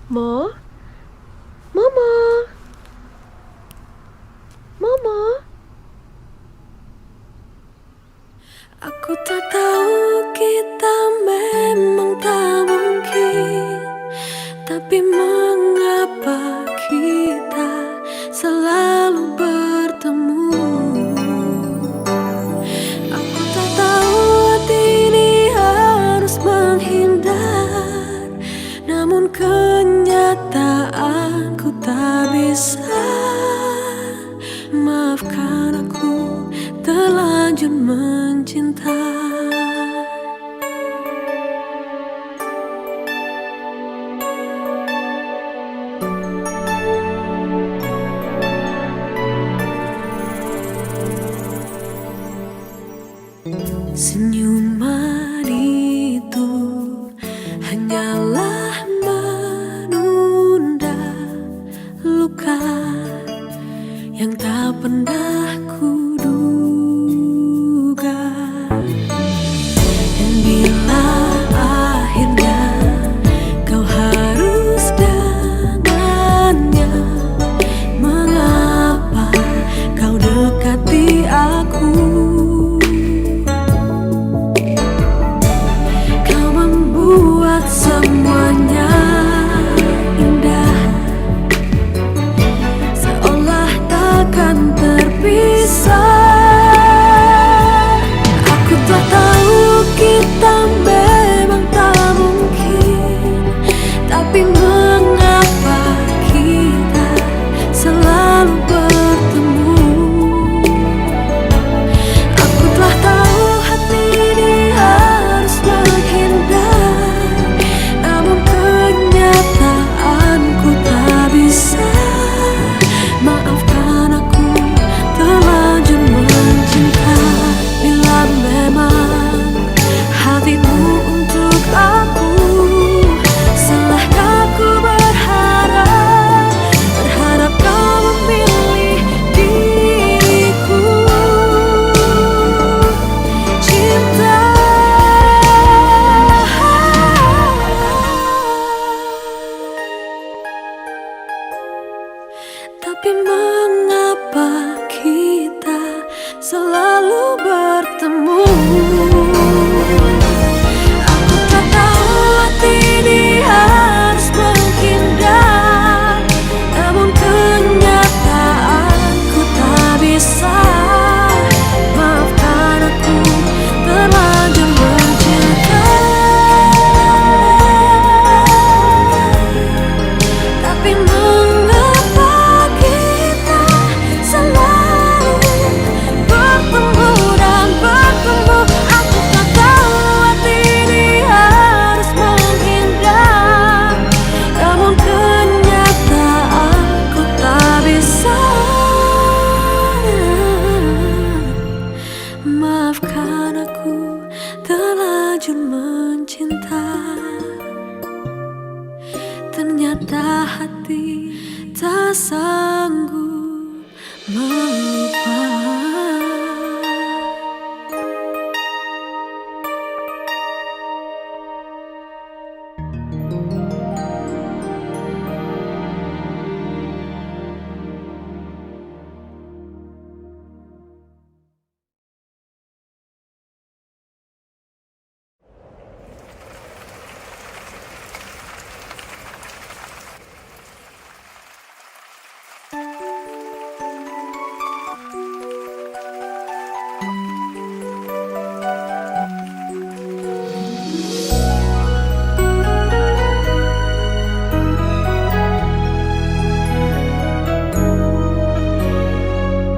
Mo, Momo, Momo. Aku tak tahu kita memang tak mungkin, tapi mengapa kita selalu bertemu? Aku tak tahu hati ini harus menghindar, namun kenyataanku tak bisa. Maafkan aku terlanjur mencinta. Senyuman itu hanyalah menunda luka yang tak pernah kuduga. Dan bila akhirnya kau harus dengannya, mengapa kau dekati aku? Kau membuat semuanya indah, seolah takkan terpisah. Aku tak tahu kita memang tak mungkin, tapi mengapa kita selalu bertemu? Aku telah tahu hati ini harus menghindar, namun kenyataanku tak bisa. Maafkan aku terlanjur mencinta. Bila memang hatimu untuk aku, salahkah aku berharap kau memilih diriku? Cinta, tapi mengapa kita selalu bertemu? Aku tak tahu hati ini harus menghindar, namun kenyataanku tak bisa. Maafkan aku terlanjur mencinta, tapi mengapa kita selalu bertemu dan bertemu? Aku tak tahu hati ini harus menghindar, namun kenyataanku tak bisa. Maafkan aku terlanjur mencinta. Ternyata hati tak sanggup melupa.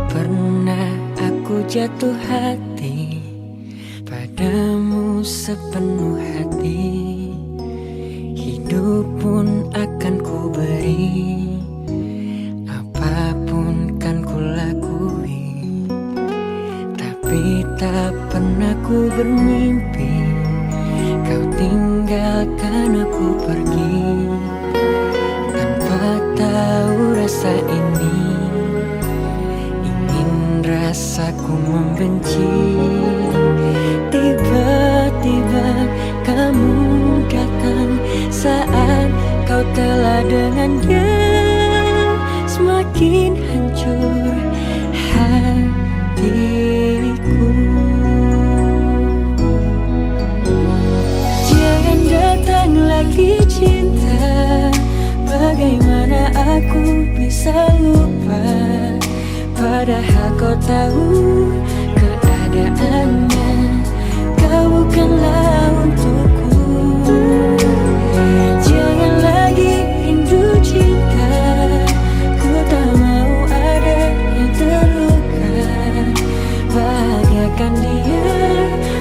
Pernah aku jatuh hati padamu sepenuh hati, hidup pun akan ku beri, apapun kan ku lakui. Tapi tak pernah ku bermimpi kau tinggalkan aku pergi, tanpa tahu rasa ini. Ingin rasaku membenci, tiba-tiba kamu datang saat kau kau telah dengannya semakin hancur hatiku. Jangan datang lagi cinta, bagaimana aku bisa lupa, padahal kau tahu keadaannya, kau bukanlah untukku. Jangan lagi rindu cinta, ku tak mau ada yang terluka. Bahagiakan dia,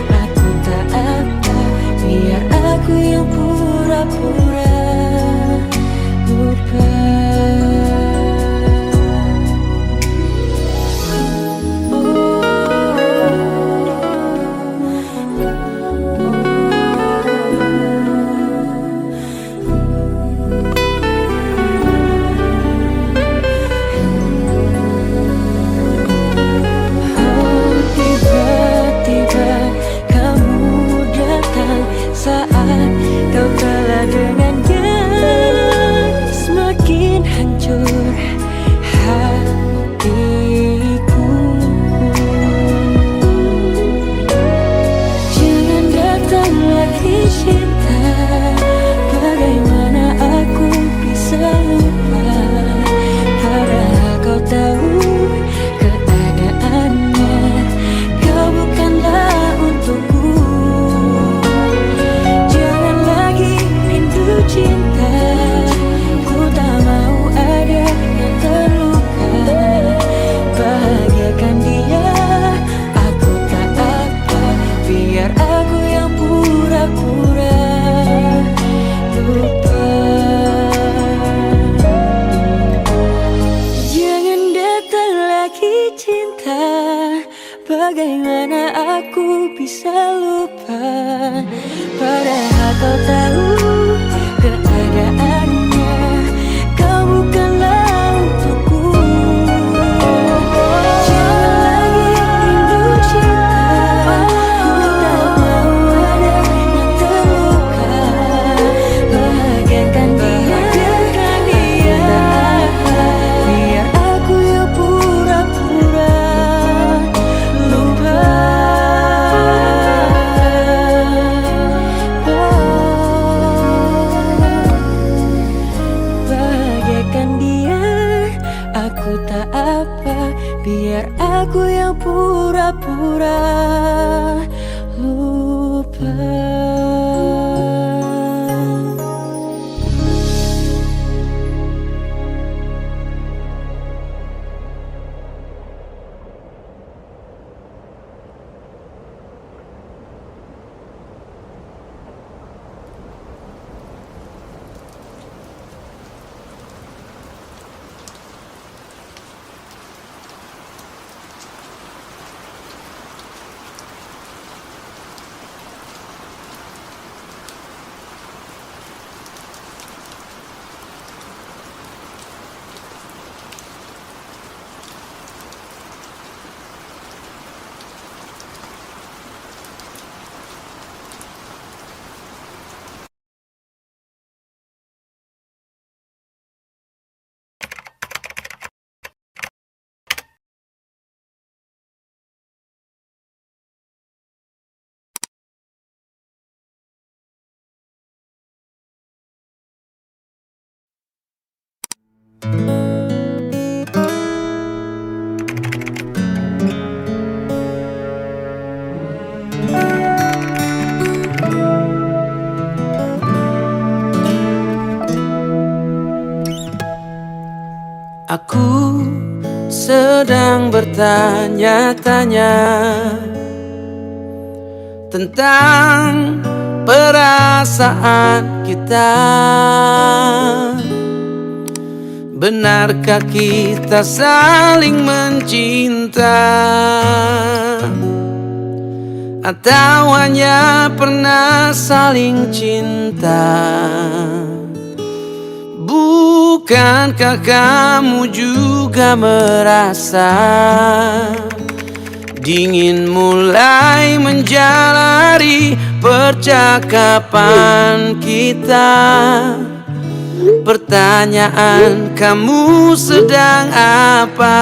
aku tak apa, biar aku yang pura-pura lupa. Saat kau telah dengannya semakin hancur hatiku. Jangan datang lagi cinta, bagaimana aku bisa lupa, padahal kau tahu keadaannya, kau bukanlah untukku. Cinta, ku tak mau ada yang terluka. Bahagiakan dia, aku tak apa, biar aku yang pura-pura lupa. Jangan datang lagi cinta, bagaimana aku bisa lupa, padahal kau tahu keadaannya, kau bukanlah untukku. Jangan lagi rindu cinta, ku tak mau ada yang terluka. Bahagiakan dia, biar aku yang pura-pura lupa. Aku tak apa, biar aku yang pura-pura lupa. Aku sedang bertanya-tanya tentang perasaan kita. Benarkah kita saling mencinta, atau hanya pernah saling cinta? Bukankah kamu juga merasa dingin mulai menjalari percakapan kita? Pertanyaan, kamu sedang apa?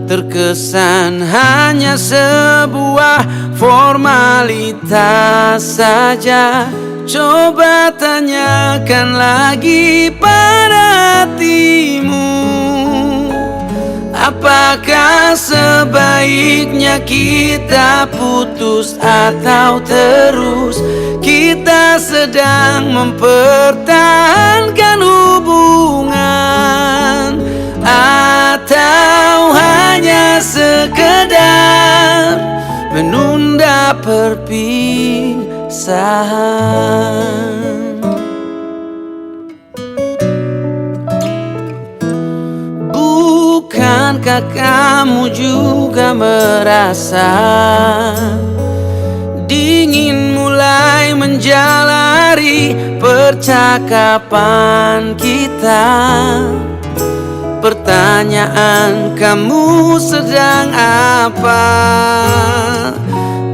Terkesan hanya sebuah formalitas saja. Coba tanyakan lagi pada hatimu, apakah sebaiknya kita putus atau terus? Kita sedang mempertahankan hubungan, atau hanya sekedar menunda perpisahan. Bukankah kamu juga merasa dingin mulai menjalari percakapan kita? Pertanyaan, kamu sedang apa?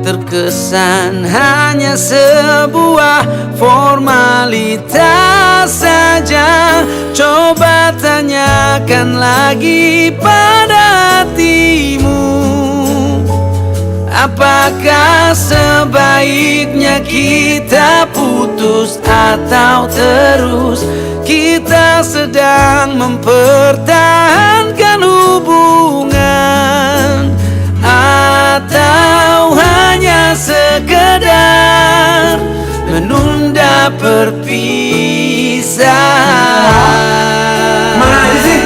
Terkesan hanya sebuah formalitas saja. Coba tanyakan lagi pada hatimu, apakah sebaiknya kita putus atau terus? Kita sedang mempertahankan hubungan, atau hanya sekedar menunda perpisahan. Mana aja sih?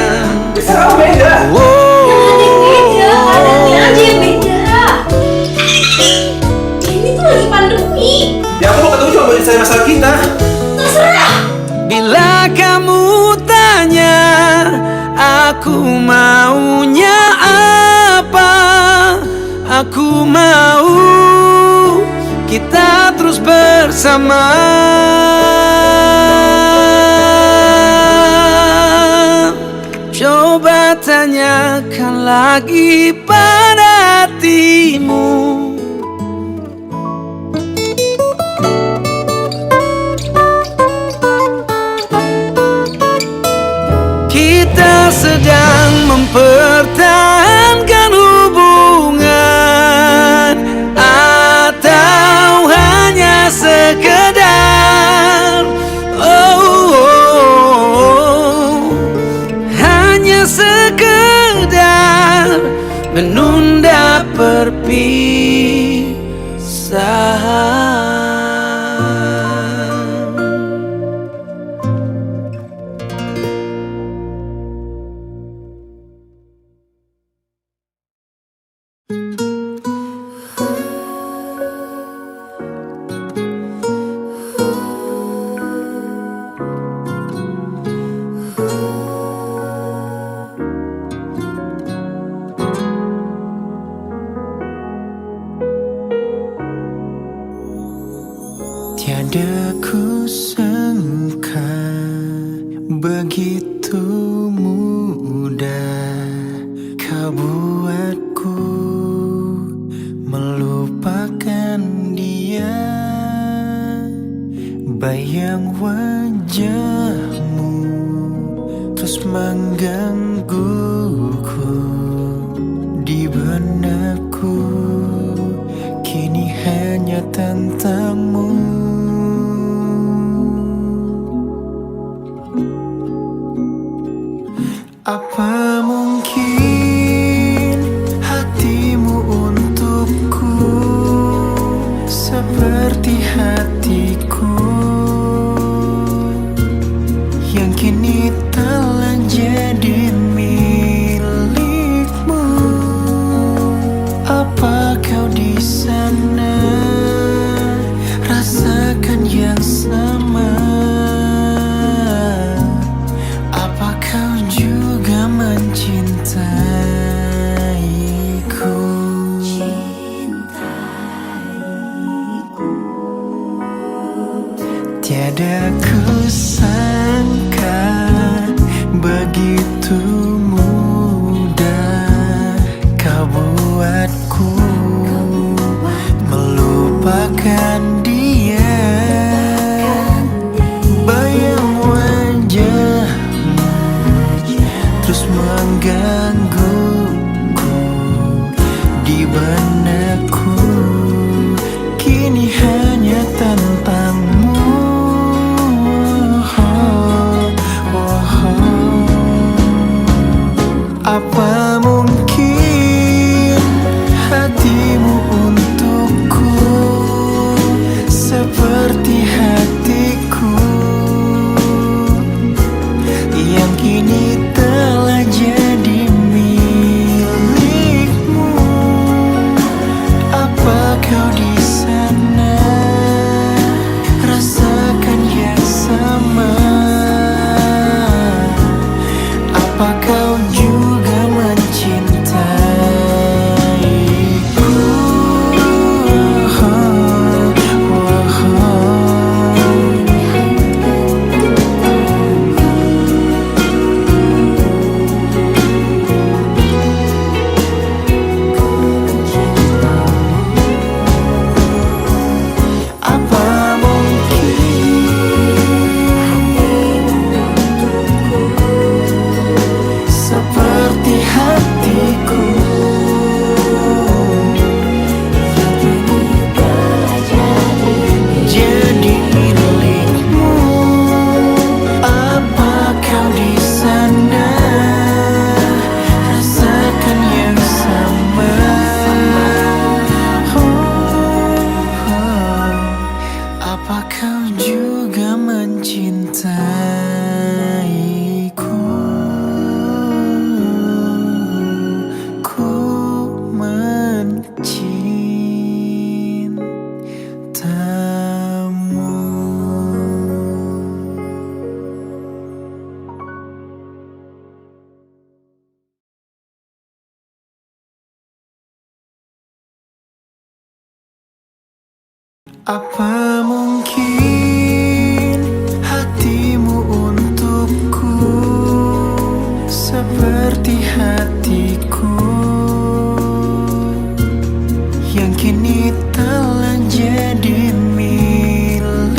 Bisa kamu beda. Ya aku mau ketemu cuma buat selesai masalah kita. Terserah. Bila kamu tanya aku maunya apa, aku mau kita terus bersama. Coba tanyakan lagi pada hatimu, kita sedang mempertahankan hubungan, atau hanya sekedar hanya sekedar menunda perpisahan. Tiada kusangka begitu mudah kau buatku melupakan dia. Bayang wajahmu terus menggangguku di benakku, kini hanya tentangmu. Apa mungkin hatimu untukku seperti hatiku yang kini telah jadi milikmu? Apa kau di sana rasakan yang sama? Apa kau juga mencintaiku? Tiada kusangka begitu mudah kau buatku melupakan dia. Bayang di benakku kini hanya tentangmu. Apa mungkin hatimu untukku seperti hatiku yang kini telah jadi milikmu? Apa kau di sana rasakan yang sama? Apa kau juga mencintaiku? Apa mungkin seperti hatiku jadi milikmu? Apa kau di sana rasakan yang sama? Apa kau juga mencintaiku? Ku mencintamu. Apa mungkin hatimu untukku seperti hatiku yang kini telah jadi milikmu?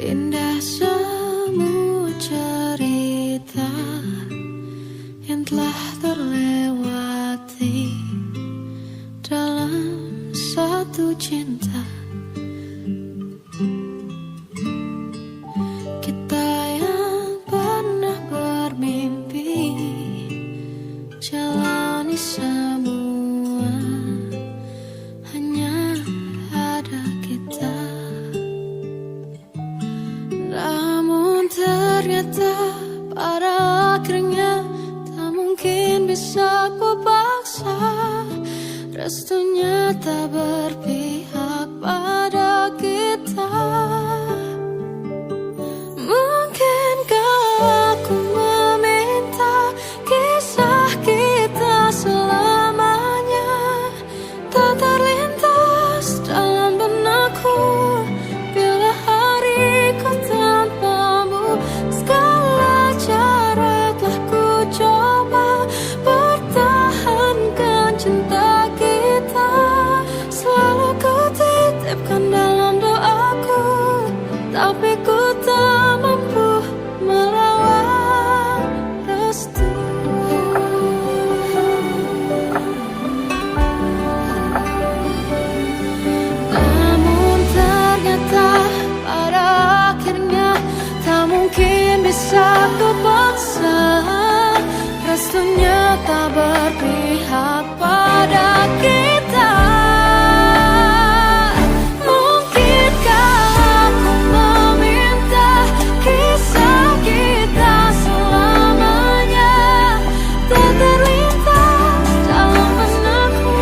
Indah semua cerita yang telah terlewati dalam satu cinta. Kita yang pernah bermimpi jalani semua, hanya ada kita. Namun ternyata pada akhirnya tak mungkin bisa ku paksa. Restunya tak berpihak pada kita. Mungkinkah aku meminta kisah kita selamanya tak terlintas dalam benakku bila hariku tanpamu? Segala cara telah ku coba pertahankan cinta kita. Selalu ku titipkan dalam doaku, tapi ku tak mampu merawat restu. Namun ternyata pada akhirnya tak mungkin bisa ku paksa. Restunya tak berpihak pada kita. Mungkinkah aku meminta kisah kita selamanya tak terlintas dalam benakku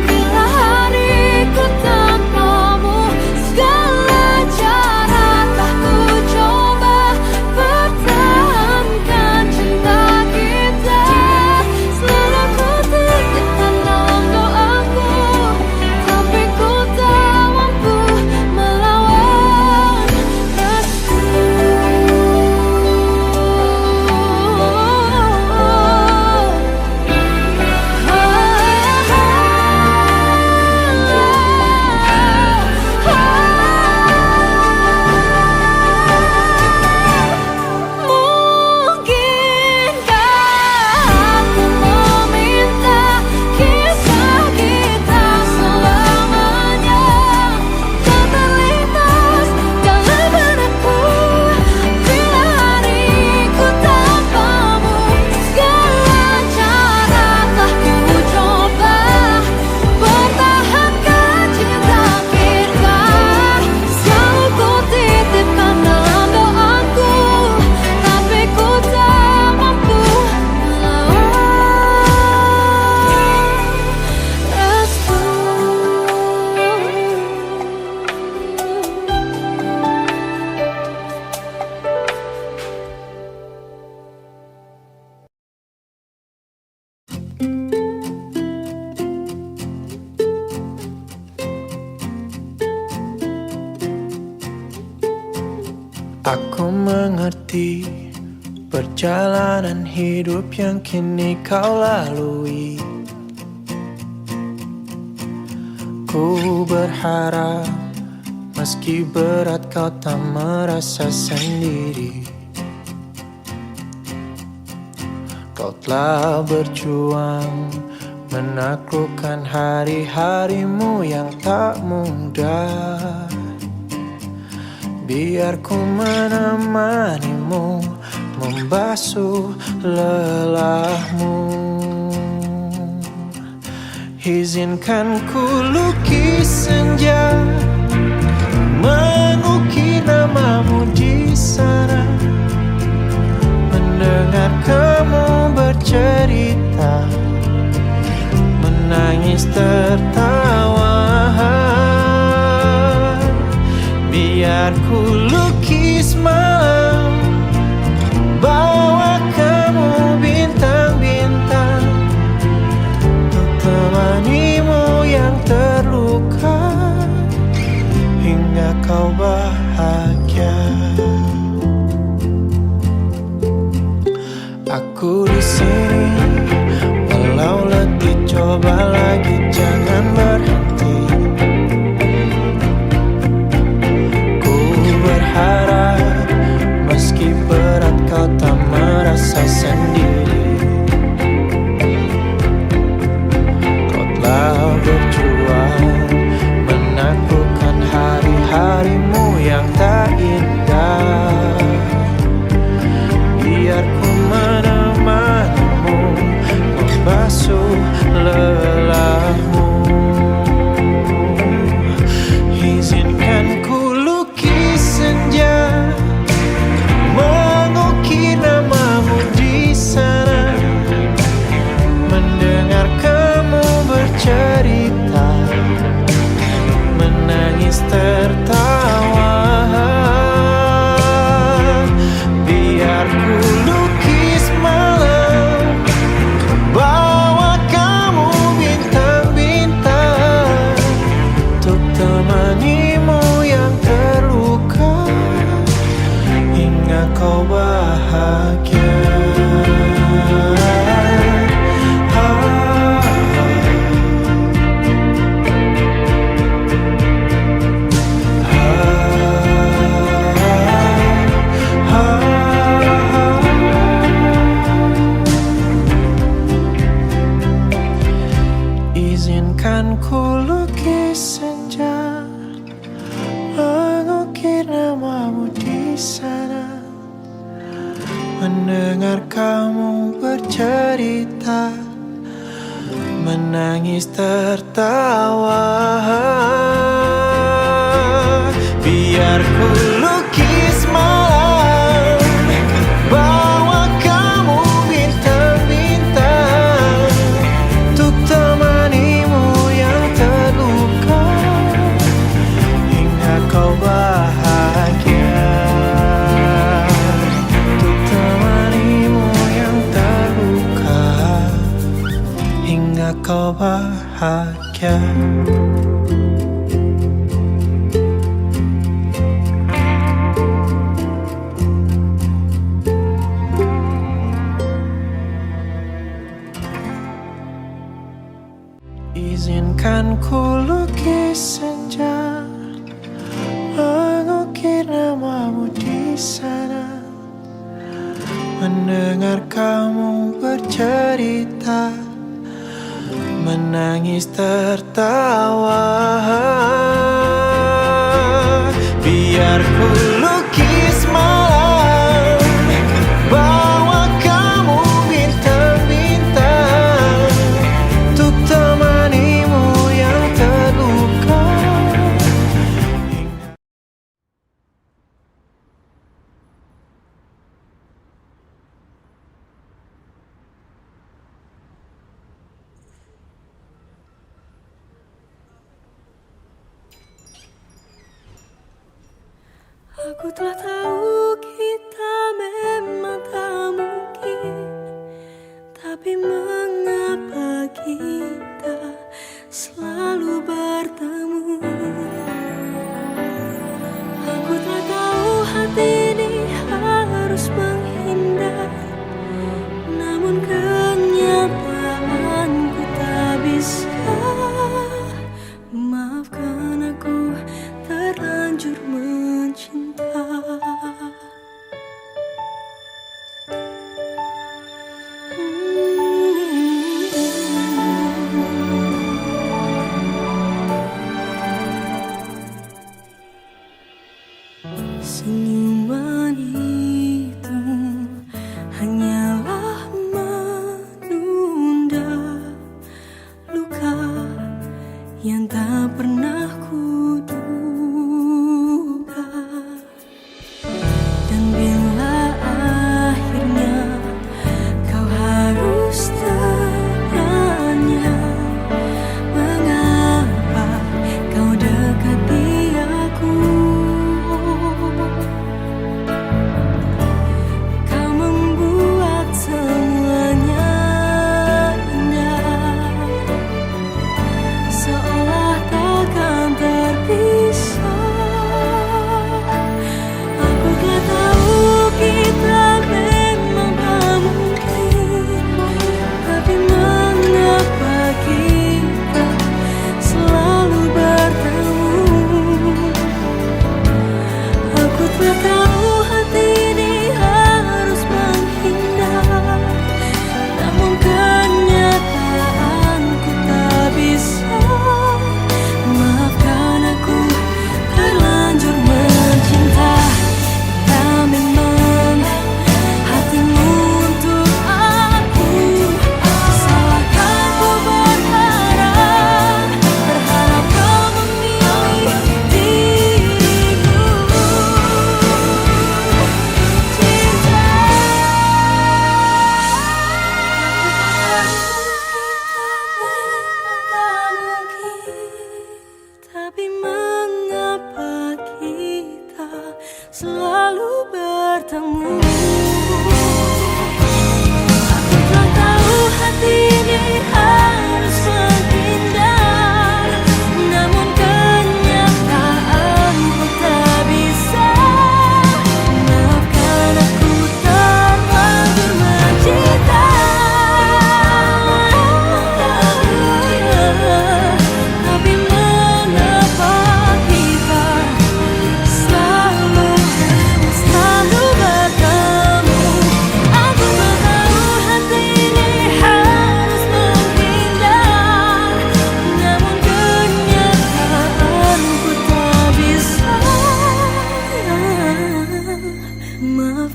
bila hariku tanpamu? Segala cara telah ku coba pertahankan cinta kita. Selalu ku titipkan dalam doa. mengerti perjalanan hidup yang kini kau lalui. Ku berharap meski berat kau tak merasa sendiri. Kau telah berjuang menaklukkan hari-harimu yang tak mudah. Biar ku menemanimu, membasuh lelahmu. Izinkan ku lukis senja, mengukir namamu di sana. Mendengar kamu bercerita, menangis tertawa. Biar ku lukis malam, bawa kamu bintang-bintang, untuk temanimu yang terluka hingga kau bahagia. Aku di sini, walau letih coba lagi, jangan berhenti. Ku berharap meski berat kau tak merasa sendiri. Kau telah berjuang menaklukkan hari-harimu yang tak indah. Biar ku menemanimu, membasuh lelahmu. Izinkan ku lukis senja, mengukir namamu di sana. Mendengar kamu bercerita, menangis tertawa. Biar ku lukis malam, bawa kamu bintang-bintang, untuk temanimu yang terluka hingga kau bahagia. Izinkan ku lukis senja, mengukir namamu di sana. Mendengar kamu bercerita, menangis tertawa. Biar ku lukis malam, bawa kamu bintang-bintang, untuk temanimu yang terluka hingga kau bahagia. Untuk temanimu yang terluka hingga kau bahagia. Izinkan ku lukis senja, mengukir namamu di sana. Mendengar kamu bercerita, menangis tertawa. Biar ku lukis malam, bawa kamu bintang-bintang, untuk temanimu yang terluka. Aku telah tahu kita memang tak mungkin, tapi mengapa kita selalu bertemu? Aku telah tahu hati ini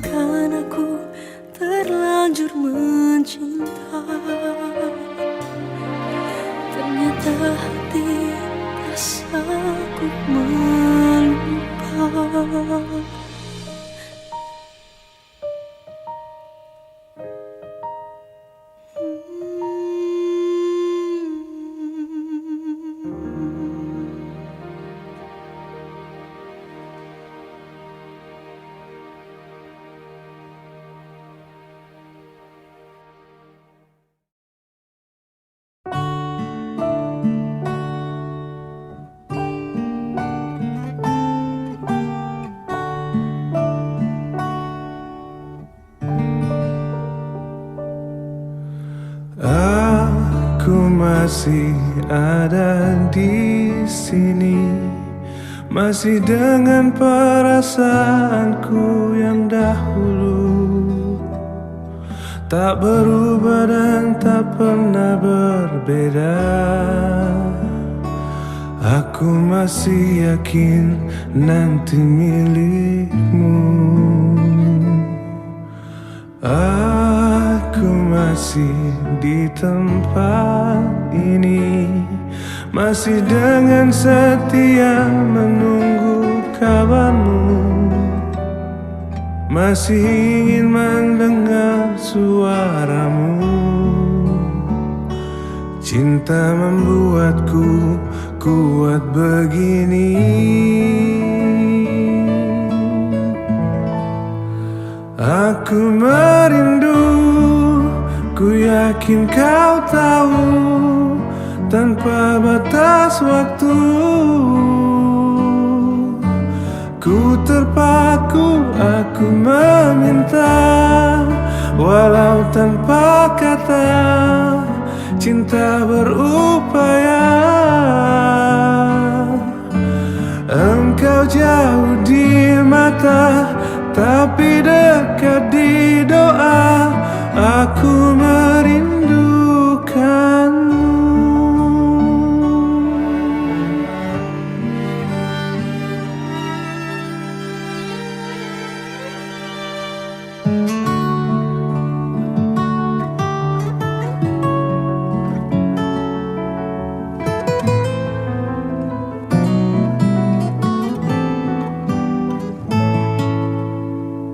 bahkan aku terlanjur mencinta. Ternyata hati tak sanggup melupa. Aku masih ada di sini, masih dengan perasaanku yang dahulu, tak berubah dan tak pernah berbeda. Aku masih yakin nanti milikmu. Aku masih di tempat ini, masih dengan setia menunggu kabarmu, masih ingin mendengar suaramu. Cinta membuatku kuat begini. Aku merindu, ku yakin kau tahu, tanpa batas waktu. Ku terpaku, aku meminta, walau tanpa kata, cinta berupaya. Engkau jauh di mata, tapi dekat di doa. Aku merindukanmu.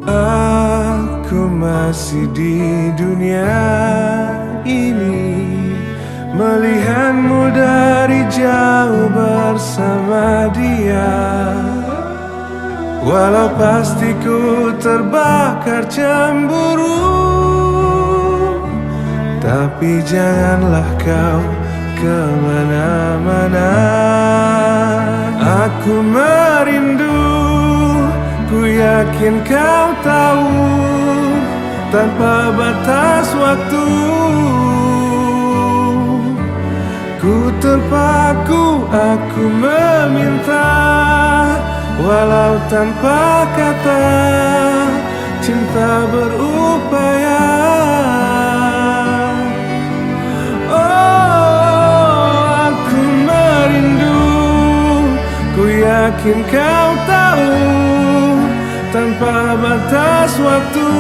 Aku masih di dunia ini, melihatmu dari jauh bersama dia. Walau pasti ku terbakar cemburu, tapi janganlah kau kemana-mana. Aku merindu, ku yakin kau tahu, tanpa batas waktu. Ku terpaku, aku meminta, walau tanpa kata, cinta berupaya. Oh, aku merindu, ku yakin kau tahu, tanpa batas waktu.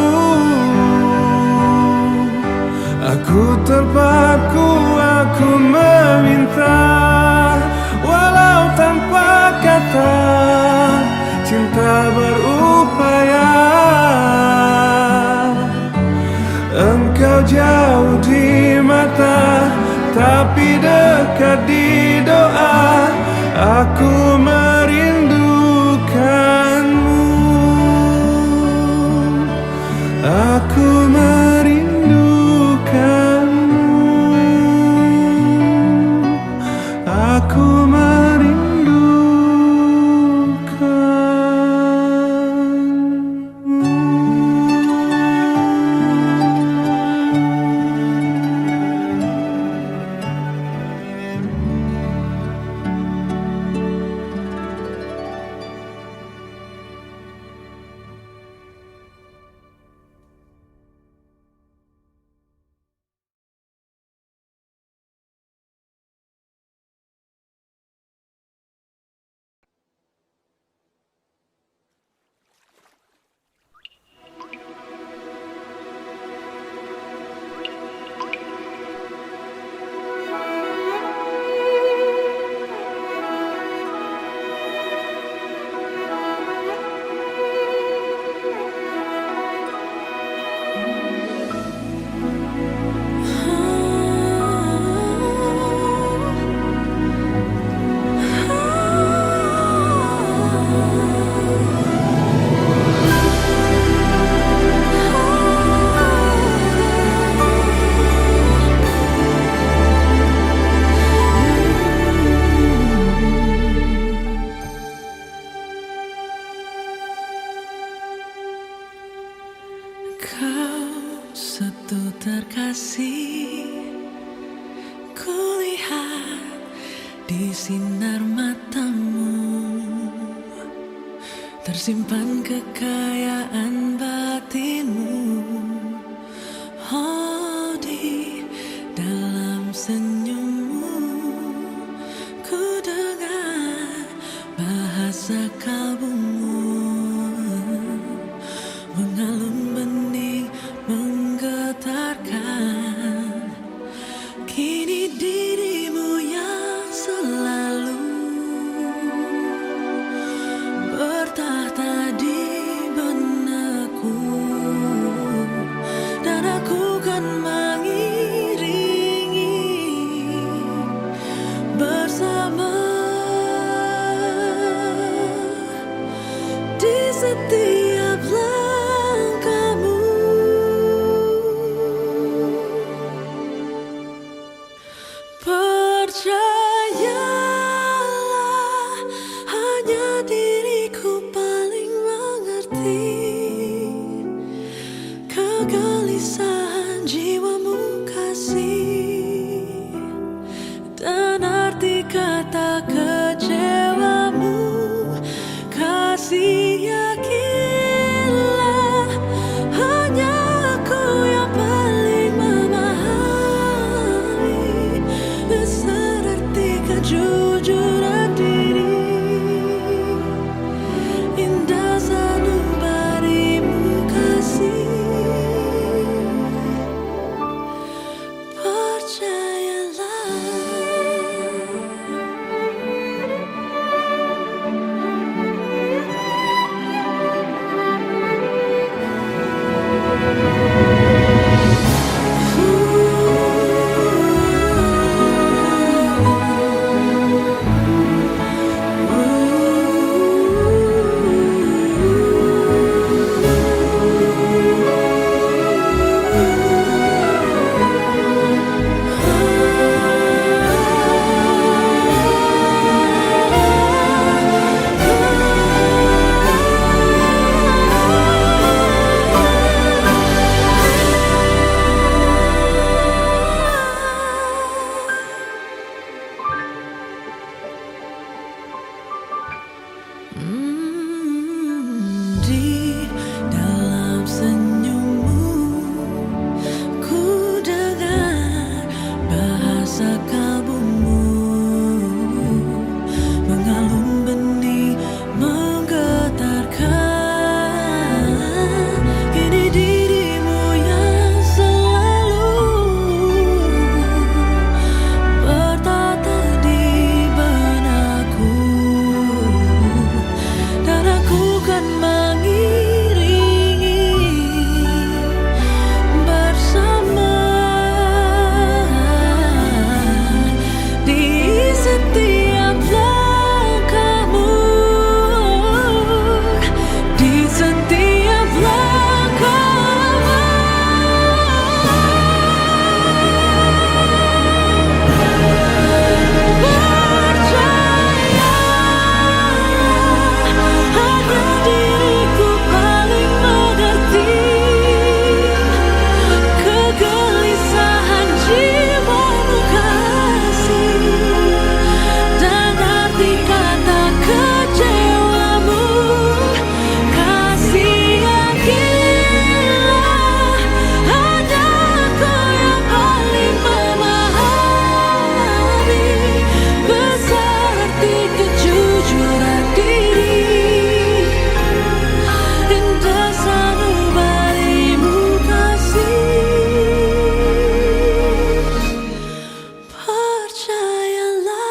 Aku terpaku, aku meminta, walau tanpa kata, cinta berupaya. Engkau jauh di mata, tapi dekat di doa. Aku merindukanmu. Aku merindukanmu. Aku Kau satu terkasih, kulihat di sinar matamu tersimpan kekayaan batinmu. Oh, di dalam senyummu ku dengar bahasa kalbumu, mengalun bening menggetarkan. Kini dirimu yang selalu bertahta di benakku, dan aku kan mengiringi bersama di setiap langkahmu. Percayalah, hanya diriku paling mengerti kegelisahan jiwamu kasih, dan arti kata kecewamu. Kasih, yakinlah, hanya aku yang paling memahami besar arti kejujuran diri. Indah sanubarimu kasih, percayalah. Di dalam senyummu ku dengar bahasa kalbumu, mengalun benih menggetarkan. Kini dirimu yang selalu bertata di benakku, dan aku kan mengiringi bersama di setiap langkahmu, di setiap langkahmu. Hanya diriku paling mengerti kegelisahan jiwamu kasih, dan arti kata kecewamu. Kasih, yakinlah, hanya aku yang paling memahami besar arti kejujuran diri. Indah sanubarimu kasih, percayalah.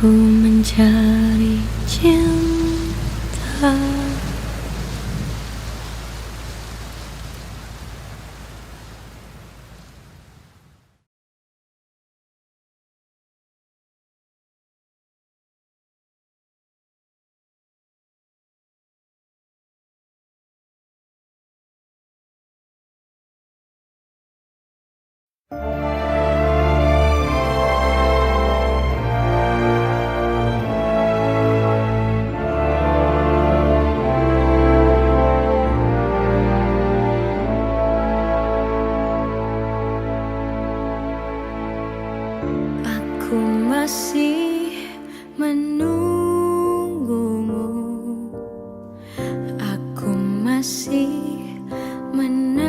Aku mencari cinta. Aku masih menunggumu, aku masih menantimu,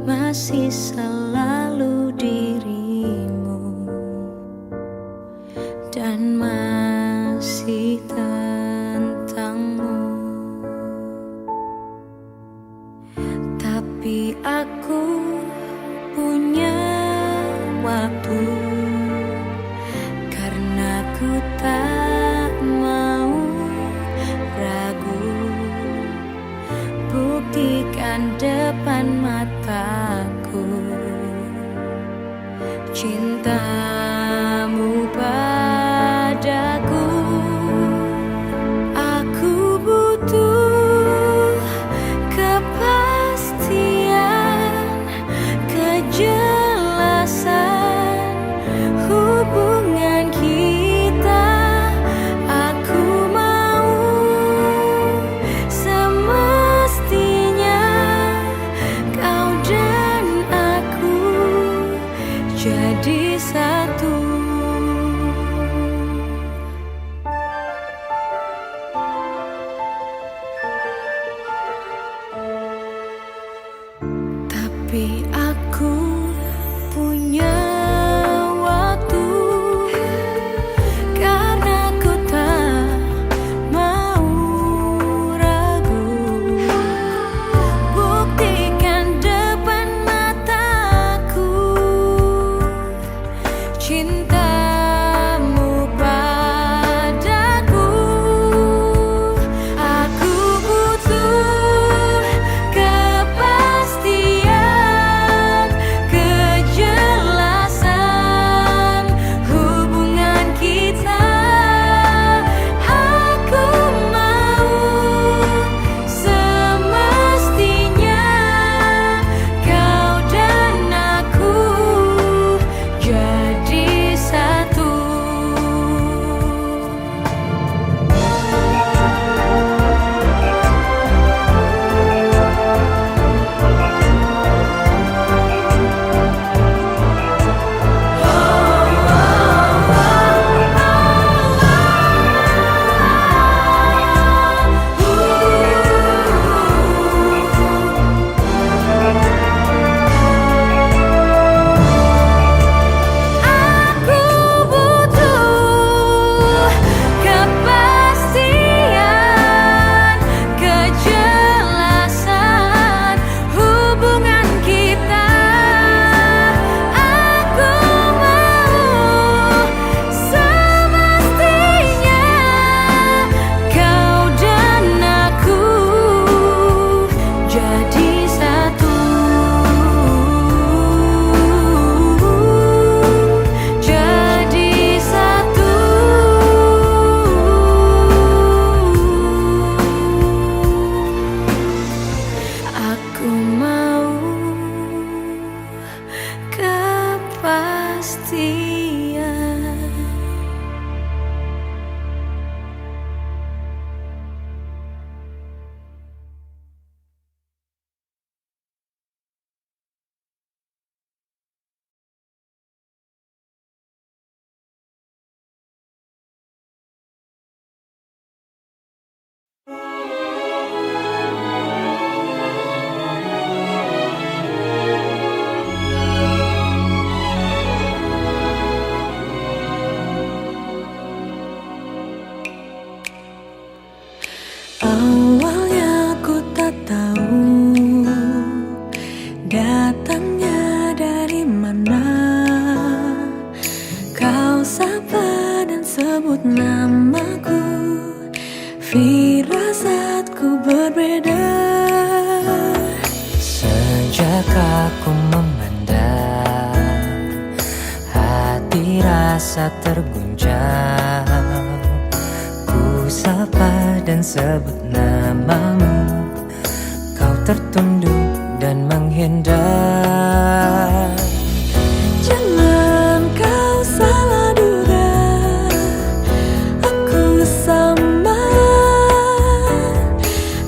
masih selalu dirimu, dan masih tentangmu. Tapi aku punya waktu, karena ku tak mau ragu. Buktikan depan mataku cintamu padaku. Aku butuh kepastian, kejelasan hubungan kita. Aku mau semestinya kau dan aku jadi satu. Tapi aku punya waktu, karena ku tak mau ragu. Buktikan depan mataku cintamu padaku. Aku butuh kepastian, kejelasan hubungan kita. Aku mau semestinya kau dan aku jadi satu. Aku butuh kepastian, kejelasan hubungan kita. Aku mau semestinya kau dan aku jadi satu. Jadi satu. Aku mau kepastian. Awalnya ku tak tahu datangnya dari mana namaku, firasatku berbeda. Sejak aku memandang, hati rasa terguncang. Ku sapa dan sebut namamu, kau tertunduk dan menghindar. Jangan kau salah duga, aku sama,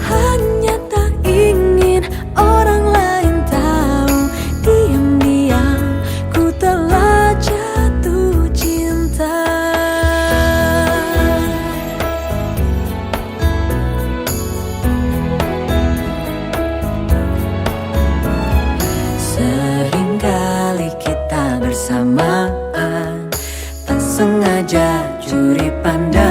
hanya tak ingin orang lain tahu. Diam-diam ku telah jatuh cinta. Seringkali kita bersamaan, tak sengaja curi pandang.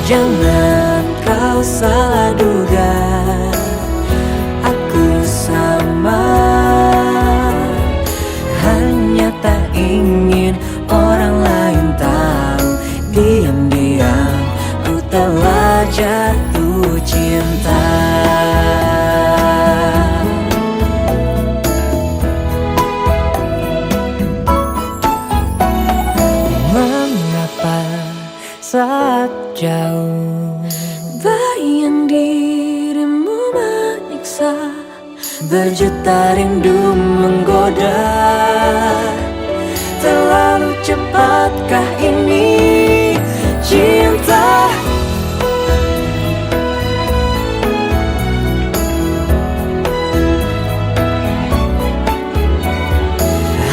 Jangan kau salah duga, aku sama, hanya tak ingin orang lain tahu. Diam-diam ku telah jatuh cinta. Mengapa saat jauh Bayang dirimu menyiksa, berjuta rindu menggoda? Terlalu cepatkah ini cinta?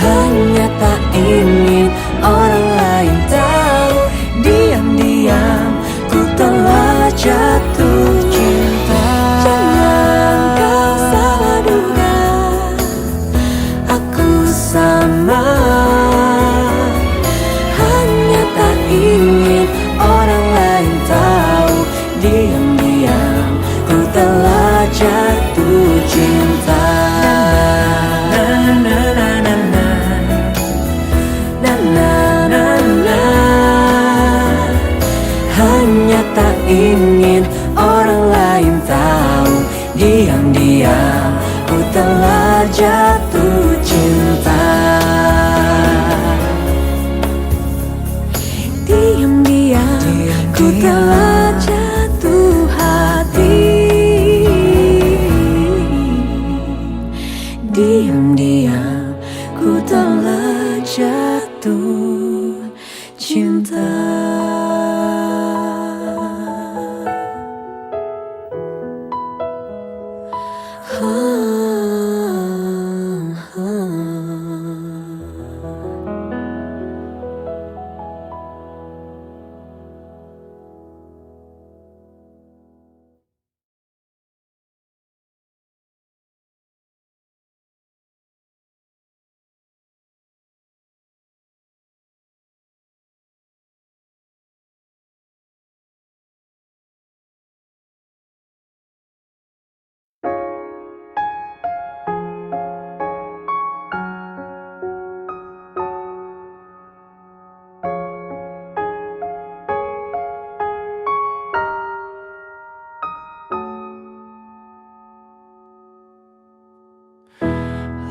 Hanya tak ingin orang lain tahu. Diam-diam ku telah jatuh cinta. jangan kau salah duga, Aku sama, hanya tak ingin orang lain tahu. Diam-diam ku telah jatuh cinta. Na na na na na, na na na na. Hanya tak ingin orang lain tahu. Diam-diam ku telah jatuh cinta. diam-diam ku telah jatuh hati. Diam-diam ku telah jatuh cinta.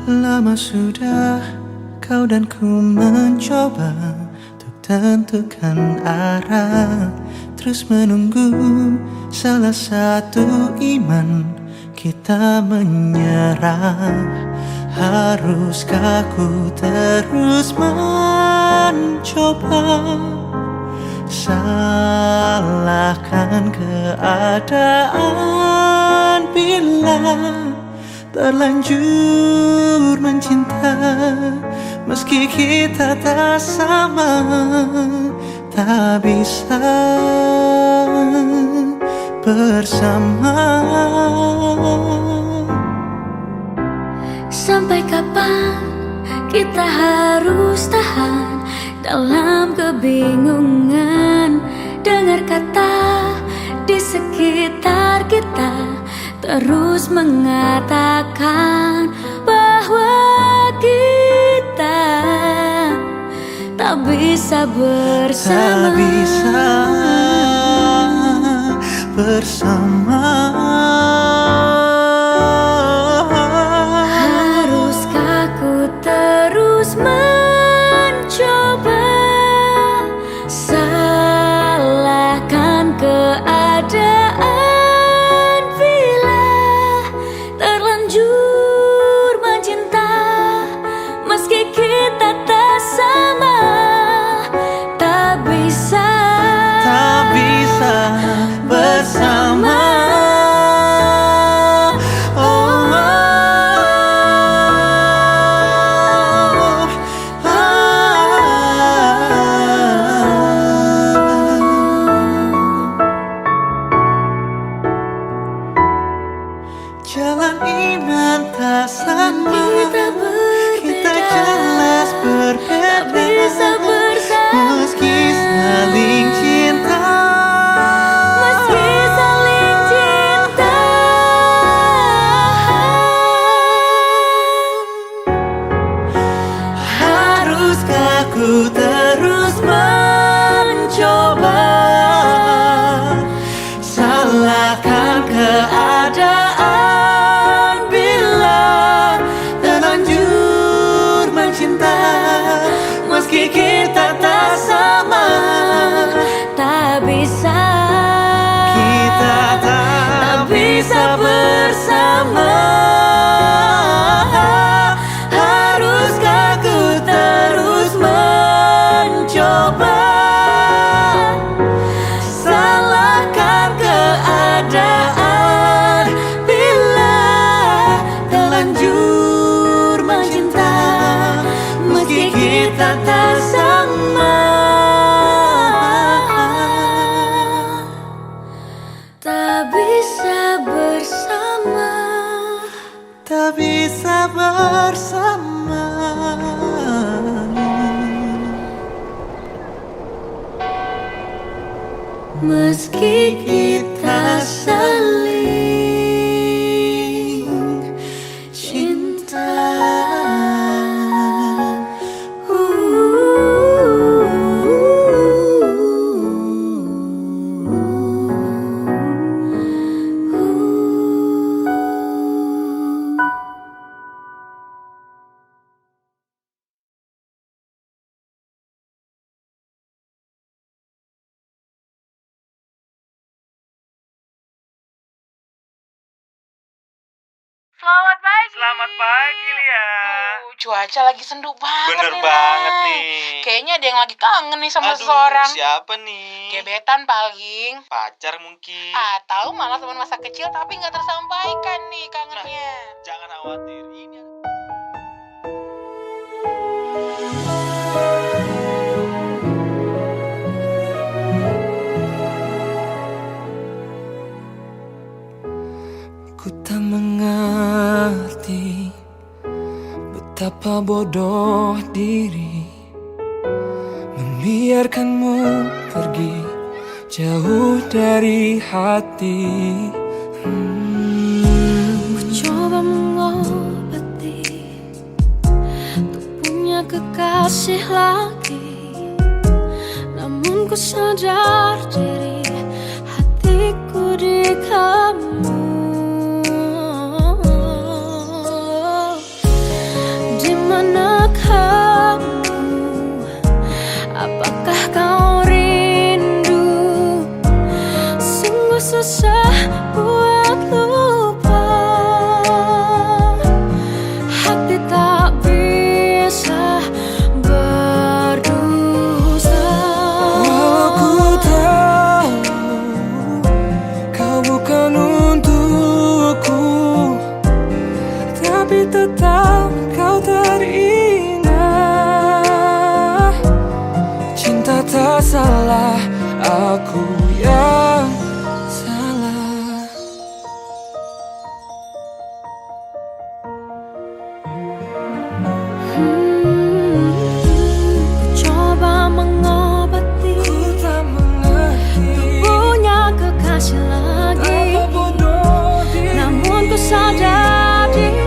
Lama sudah kau dan ku mencoba untuk tentukan arah, terus menunggu salah satu iman kita menyerah. Haruskah ku terus mencoba, salahkan keadaan bila terlanjur mencinta. Meski kita tak sama, tak bisa bersama. Sampai kapan kita harus tahan dalam kebingungan? Dengar kata di sekitar kita terus mengatakan bahwa kita tak bisa bersama. tak bisa bersama. Haruskah ku terus mencoba salahkan keadaan bila terlanjur mencinta meski kita tak sama, tak bisa bersama. Jalan iman tak sama, kita jelas berbeda, tak bisa bersama. meski saling cinta. Meski saling cinta. Haruskah ku terus mencoba salahkan keadaan bila terlanjur mencinta meski kita tak sama, Tak bisa, kita tak bisa bersama. Haruskah ku terus mencoba salahkan keadaan bila terlanjur mencinta meski kita tak sama. tak bisa bersama. Tak bisa bersama. Meski kita saling cinta. Selamat pagi. Selamat pagi, Lia. Cuaca lagi sendu banget Bener nih, banget Nay. nih. Kayaknya ada yang lagi kangen nih sama Aduh, seseorang. siapa nih? Gebetan paling. Pacar mungkin. Atau malah teman masa kecil tapi nggak tersampaikan nih kangennya. Jangan khawatir. Ini Ku tak mengerti betapa bodoh diri membiarkanmu pergi jauh dari hati. Ku coba mengobati untuk punya kekasih lagi, namun ku sadar diri hatiku di kamu. Di mana kamu? Apakah kau rindu? Sungguh susah buat lupa. Hati tak bisa berdusta. Walau ku tahu kau bukan untukku, tapi tetap kau teringat. Cinta tak salah, aku yang salah. Ku coba mengobati, Ku tak mengerti punya kekasih lagi, betapa bodoh diri. namun ku sadar diri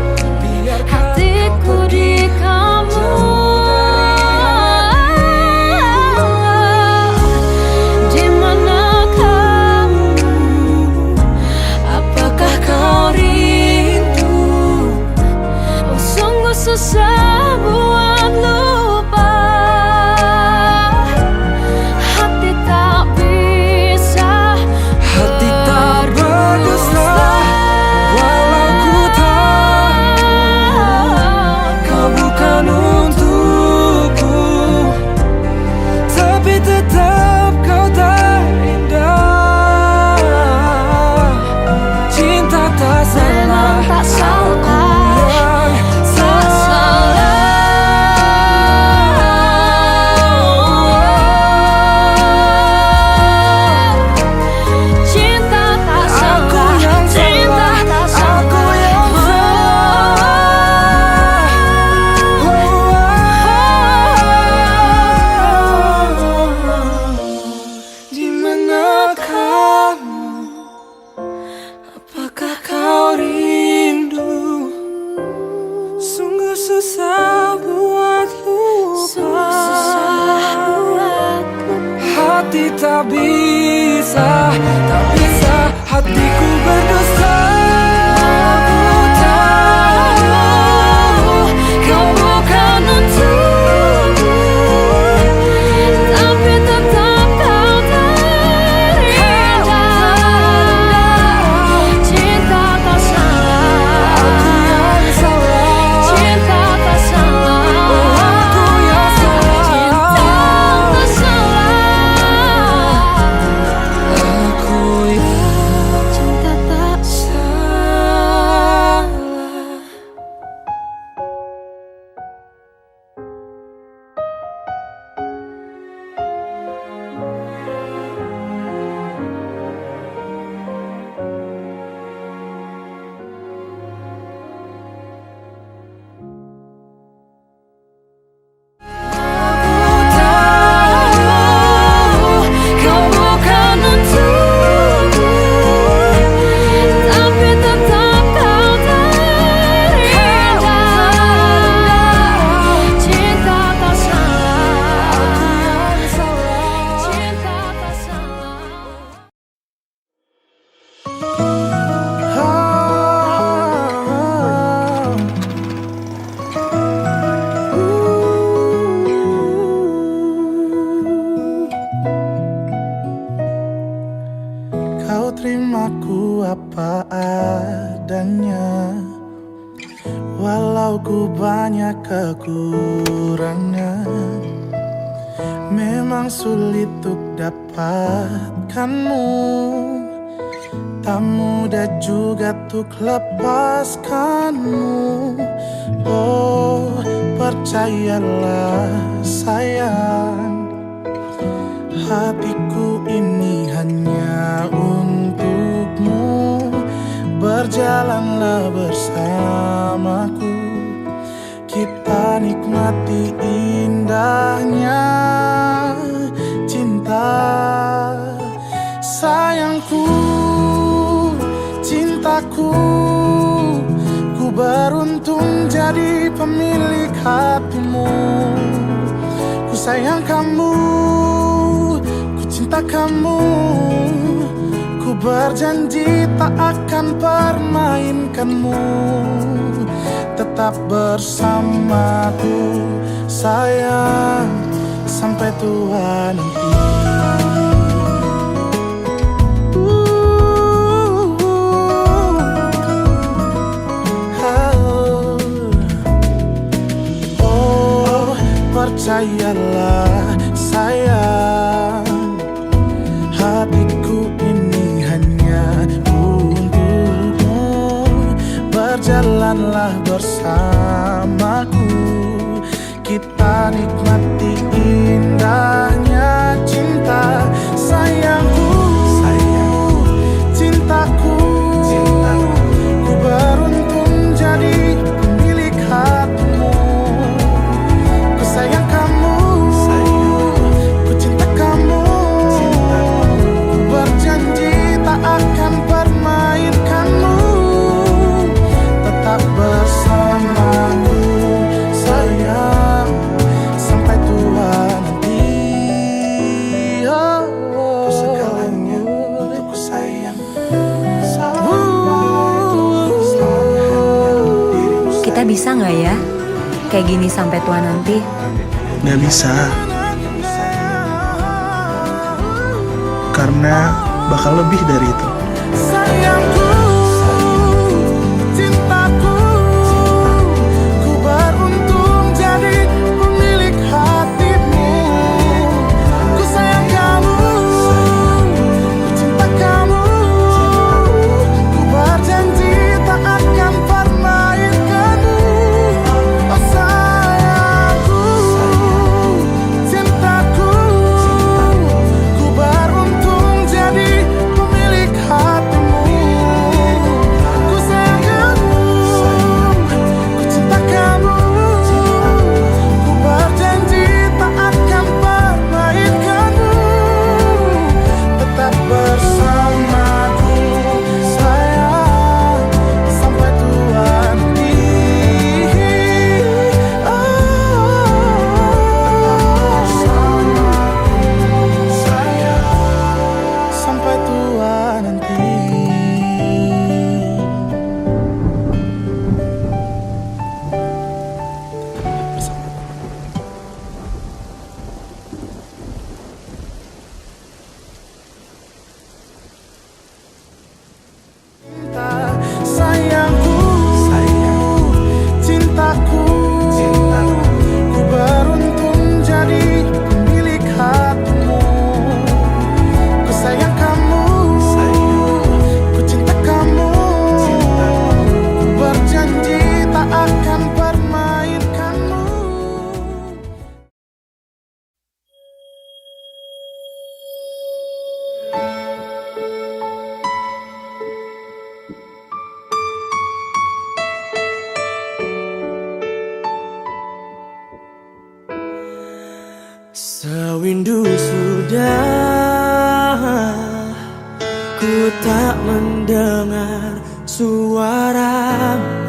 Biarkan hatiku di kamu. buat lupa. Hati tak bisa, Hati tak berdusta, walau ku tahu kau bukan untukku, tapi tetap kau tak indah. Cinta tak salah, tak salah. Apakah kau rindu? Sungguh susah buat lupa. Hati tak bisa, tak bisa. Hatiku berdosa. Aku tahu Kau bukan untukku, tapi tetap kau terindah. Cinta tak salah, aku yang salah. cinta tak salah. Aku yang salah. Cinta tak salah. Aku yang Cinta tak salah. Kau bukan untukku, tapi tetap kau terindah. Cinta tak salah, cinta tak salah. Kau terimaku apa adanya, walau ku banyak kekurangan. Memang sulit untuk dapatkanmu, tak mudah juga untuk lepaskanmu. Oh, percayalah sayang, hatiku ini hanya untukmu. Berjalanlah bersamaku, kita nikmati indahnya cinta. Sayangku, cintaku, ku beruntung jadi pemilik hatimu. Ku sayang kamu, ku cinta kamu. Ku berjanji tak akan permainkanmu. Tetap bersamaku sayang, sampai tua nanti. Oh, percayalah sayang, hatiku ini hanya untukmu. Berjalanlah bersamaku, kita nikmati indahnya cinta. Sayangku, cintaku, ku beruntung jadi pemilik hatimu. Ku sayang kamu, ku cinta kamu. Ku berjanji tak akan permainkanmu. Tetap bersamaku sayang, sampai kayak gini sampai tua nanti? Gak bisa. Karena bakal lebih dari itu. Sayangku, cintaku, ku beruntung jadi pemilik hatimu. Ku sayang kamu, ku cinta kamu. Ku berjanji tak akan pernah ikutmu. Oh sayangku, cintaku, ku beruntung jadi pemilik hatimu. Ku sayang kamu, ku cinta kamu. Ku berjanji tak akan pernah ikutmu. Tetap bersamaku sayang sampai tua nanti. Bersamaku sayang sampai tua nanti. Sayangku, cintaku, ku beruntung jadi pemilik hatimu. Ku sayang kamu, ku cinta kamu. Ku berjanji tak akan permainkanmu. Sewindu sudah ku tak mendengar suaramu.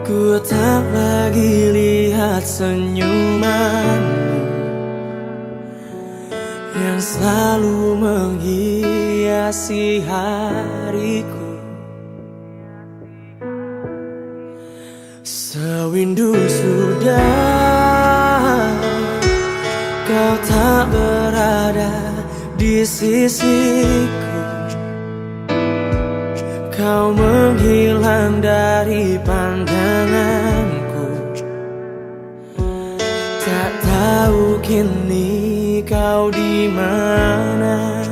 Ku tak lagi lihat senyumanmu yang selalu menghiasi hariku. Sewindu sudah kau tak berada di sisiku. Kau menghilang dari pandanganku. Tak tahu kini kau di mana.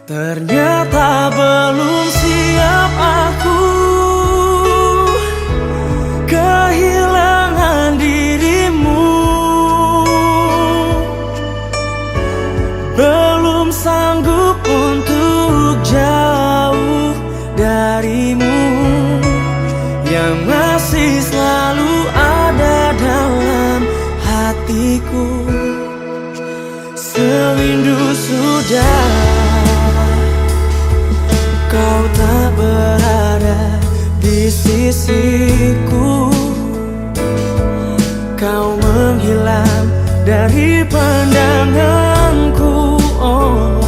Ternyata belum siap aku kehilangan dirimu. Belum sanggup untuk jauh darimu yang masih selalu ada dalam hatiku. Sewindu sudah kau tak berada di sisiku. Kau menghilang dari pandanganku. Oh,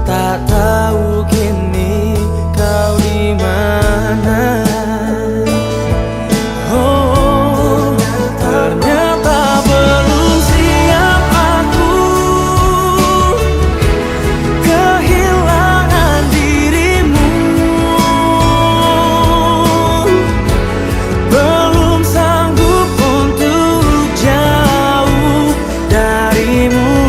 tak tahu kini kau di mana. Oh, ternyata belum siap aku kehilangan dirimu. Belum sanggup untuk jauh darimu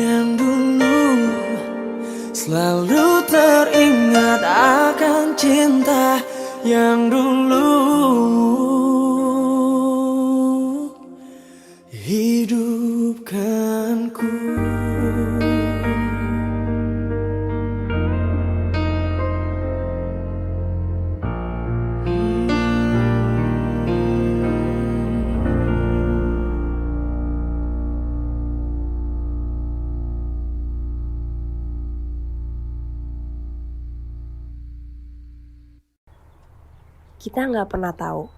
yang dulu, selalu teringat akan cinta yang dulu. Hidupkanku. Kita nggak pernah tahu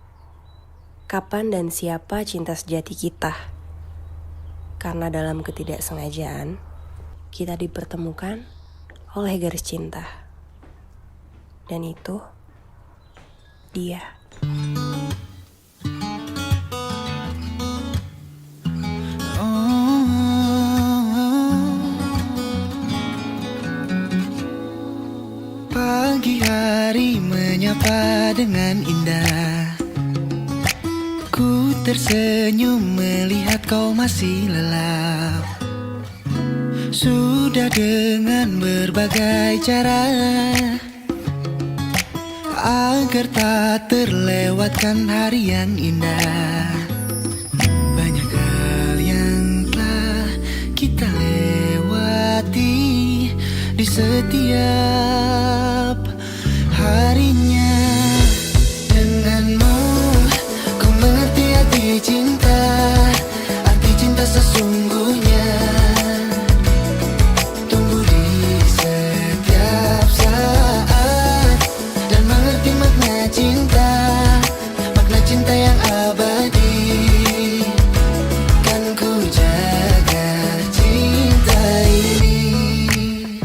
kapan dan siapa cinta sejati kita. Karena dalam ketidaksengajaan, kita dipertemukan oleh garis cinta. Dan itu dia. Pagi hari menyapa dengan indah. Ku tersenyum melihat kau masih lelap. Sudah dengan berbagai cara agar tak terlewatkan hari yang indah. Banyak hal yang telah kita lewati di setiap harinya. Denganmu kau mengerti arti cinta, arti cinta sesungguhnya. Tumbuh di setiap saat dan mengerti makna cinta, makna cinta yang abadi. Kan ku jaga cinta ini.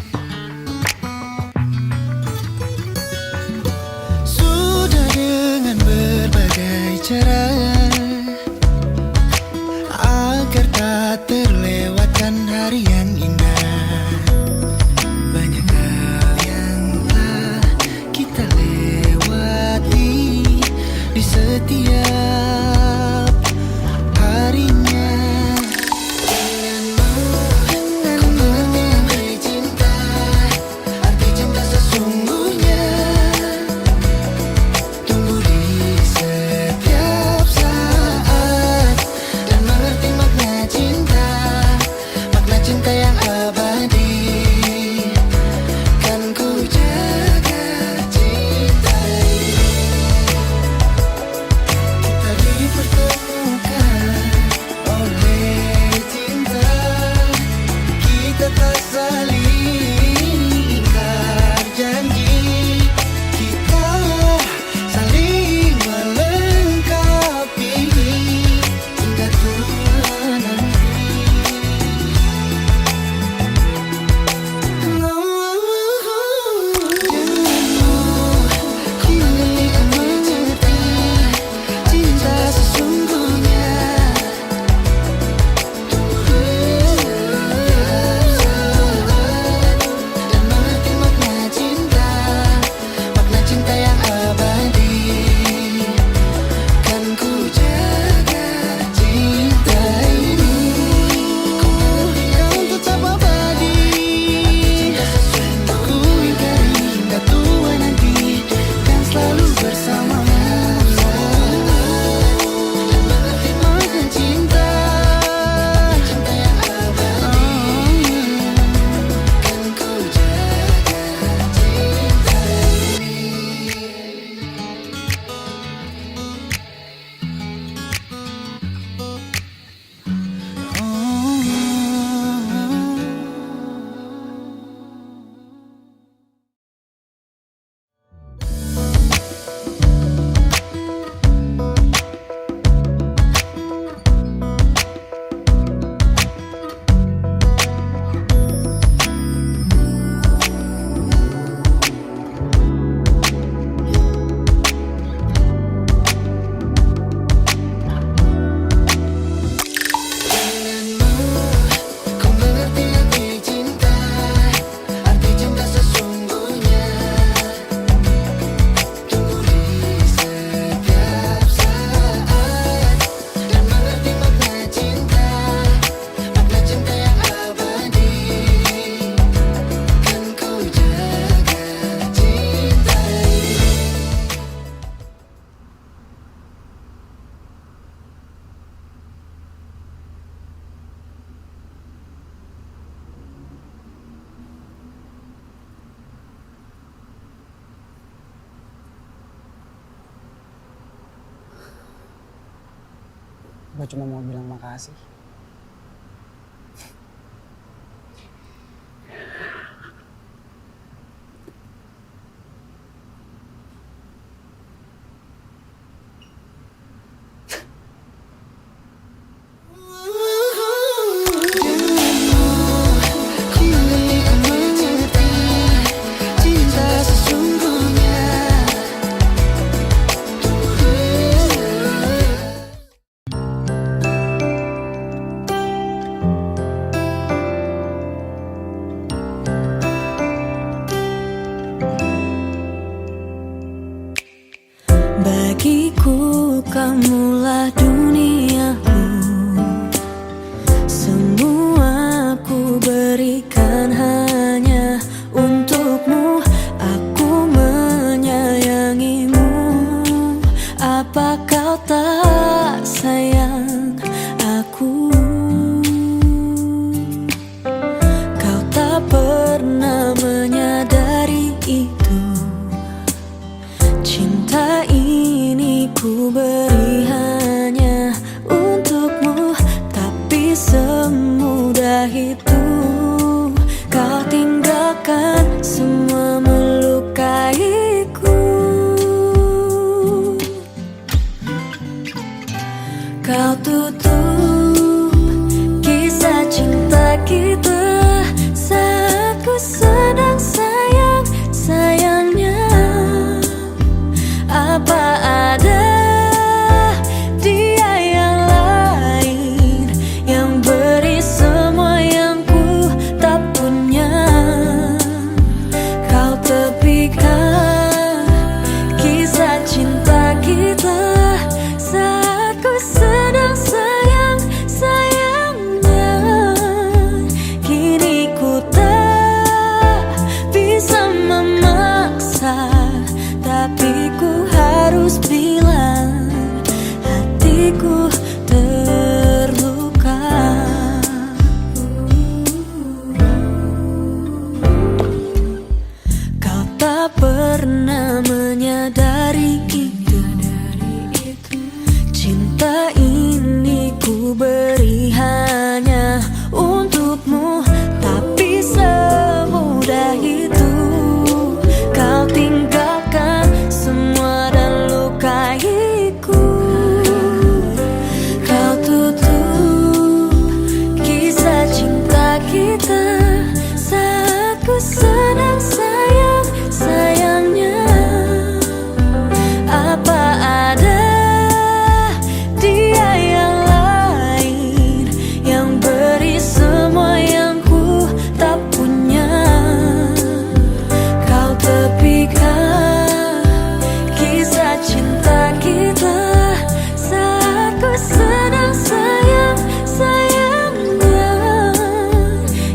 Sudah dengan berbagai cara agar tak terlalu Gue cuma mau bilang makasih. Cinta sesungguhnya. Bagiku kamulah duniaku, semua ku berikan hanya untukmu. Aku menyayangimu, apa kau tak sayang aku? Kau tak pernah menyadari itu. Cinta ini ku beri hanya untukmu, tapi semudah itu kau tinggalkan semua melukaiku. Kau tutup kisah cinta kita saat ku sedang sayang-sayangnya. Apa ada dia yang lain yang beri semua yang ku tak punya? Kau tepikan kisah cinta kita saat ku sedang sayang-sayangnya. Kini ku tak bisa memaksa, tapi ku harus bilang hatiku terluka. Kau tak pernah menyadari itu. Cinta ini ku beri hanya untukmu, tapi semudah itu kau tinggalkan semua dan lukaiku. Kau tutup kisah cinta kita saat ku sedang sayang-sayangnya. Apa ada dia yang lain yang beri semua yang ku tak punya? Kau tepikan kisah cinta kita saat ku sedang sayang-sayangnya.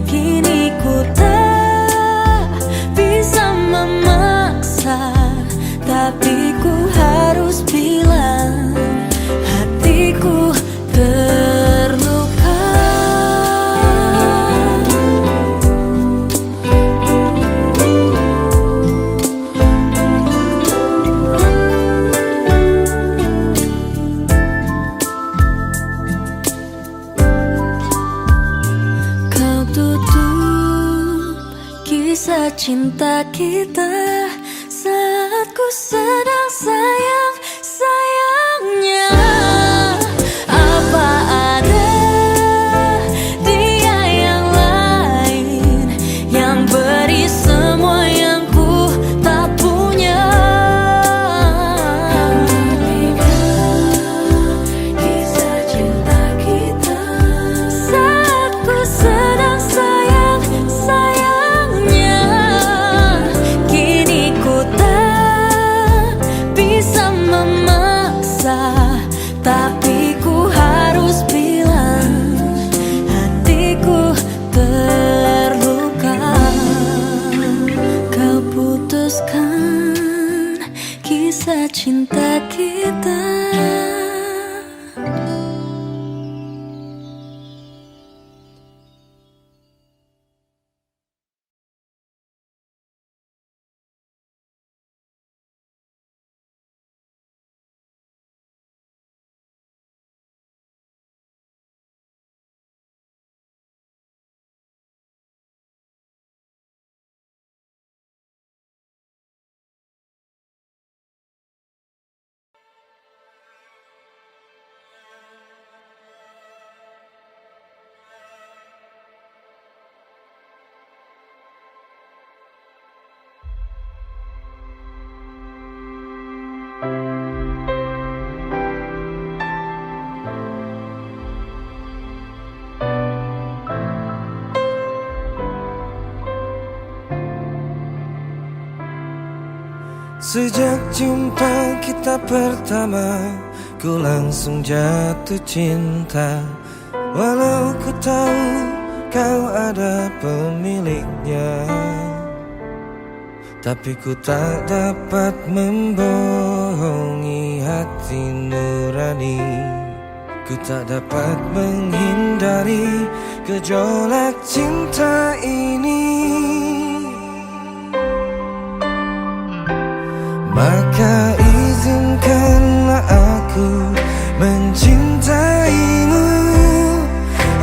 Kini ku tak bisa memaksa, tapi ku harus bilang hatiku terluka. Kau tutup kisah cinta kita saat ku sedang sayang-sayangnya. Apa ada dia yang lain yang beri semua yang ku tak punya? Kisah cinta kita saat ku sedang sayang-sayangnya. Kini ku tak bisa memaksa, tapi ku harus bilang hatiku terluka. Kau putuskan kisah cinta kita. Sejak jumpa kita pertama, ku langsung jatuh cinta. Walau ku tahu kau ada pemiliknya, tapi ku tak dapat membohongi hati nurani. Ku tak dapat menghindari gejolak cinta ini. Maka izinkanlah aku mencintaimu,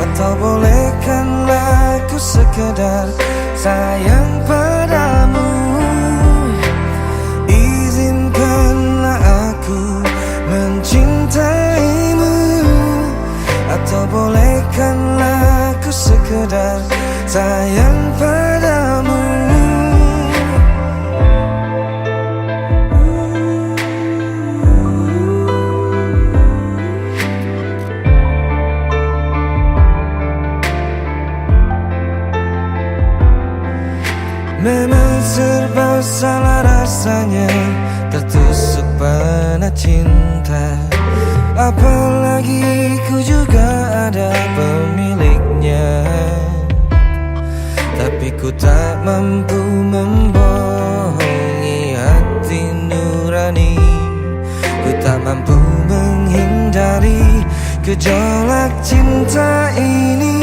atau bolehkanlah aku sekedar sayang padamu. Izinkanlah aku mencintaimu, atau bolehkanlah aku sekedar sayang padamu. Memang serba salah rasanya tertusuk panah cinta, apalagi ku juga ada pemiliknya. Tapi ku tak mampu membohongi hati nurani. Ku tak mampu menghindari gejolak cinta ini.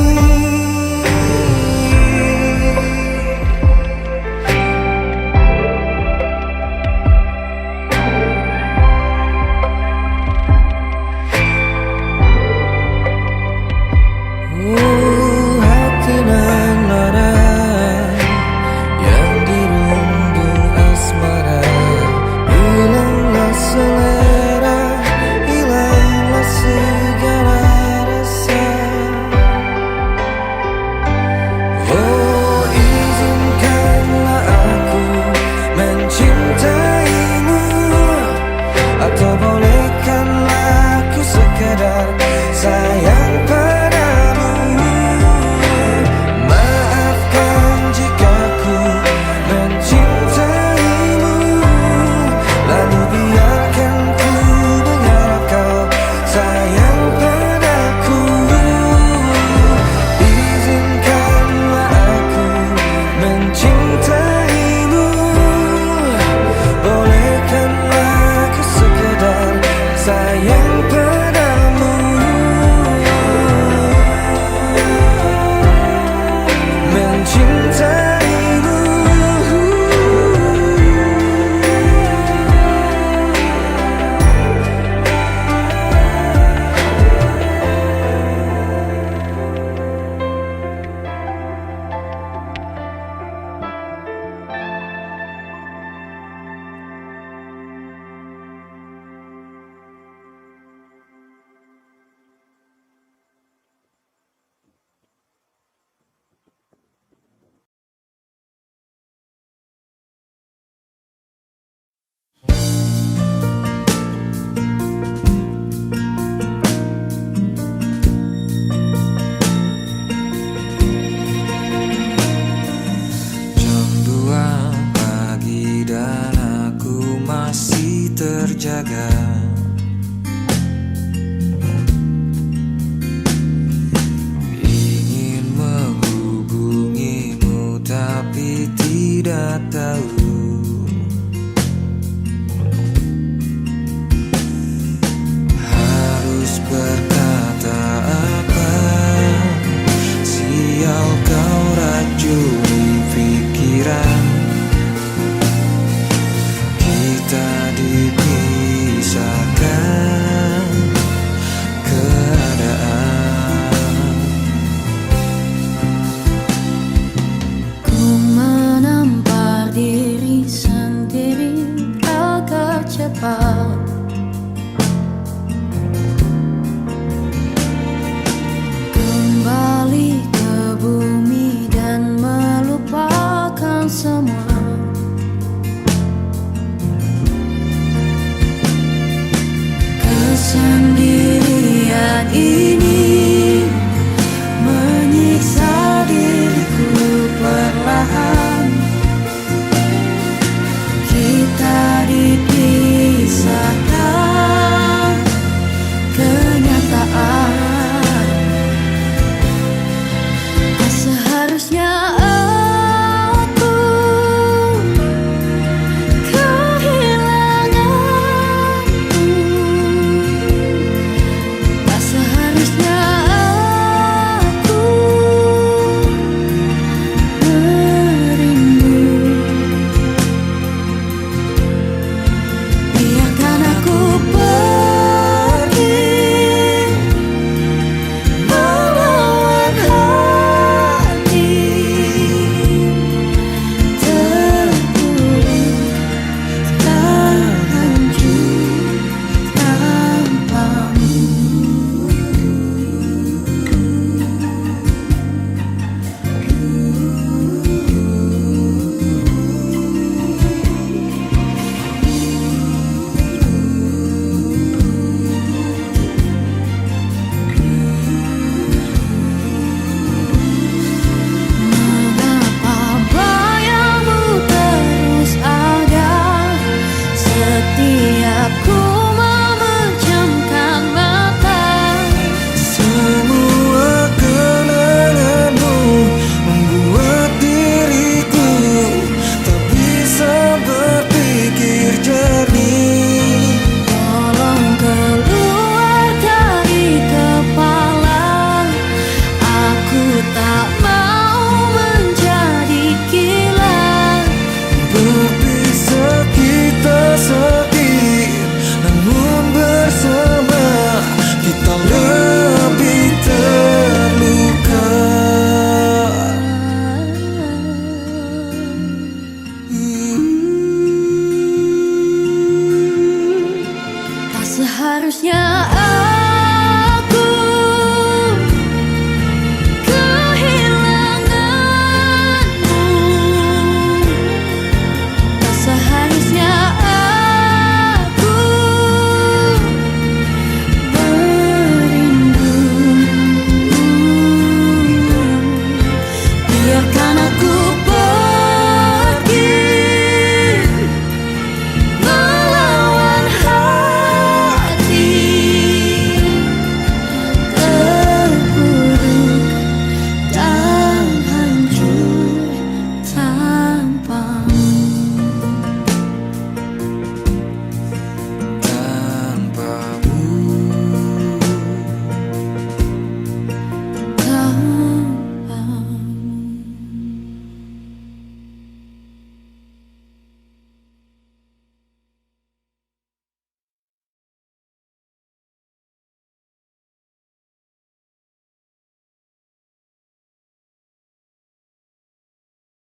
Terjaga, ingin menghubungimu tapi tidak tahu harus berkata apa. Sial kau racuni pikiran kita dipisahkan keadaan. Ku menampar diri sendiri agar cepat kembali ke bumi dan melupakan semua. Kesendirian ini menyiksa diriku perlahan. Kita Aku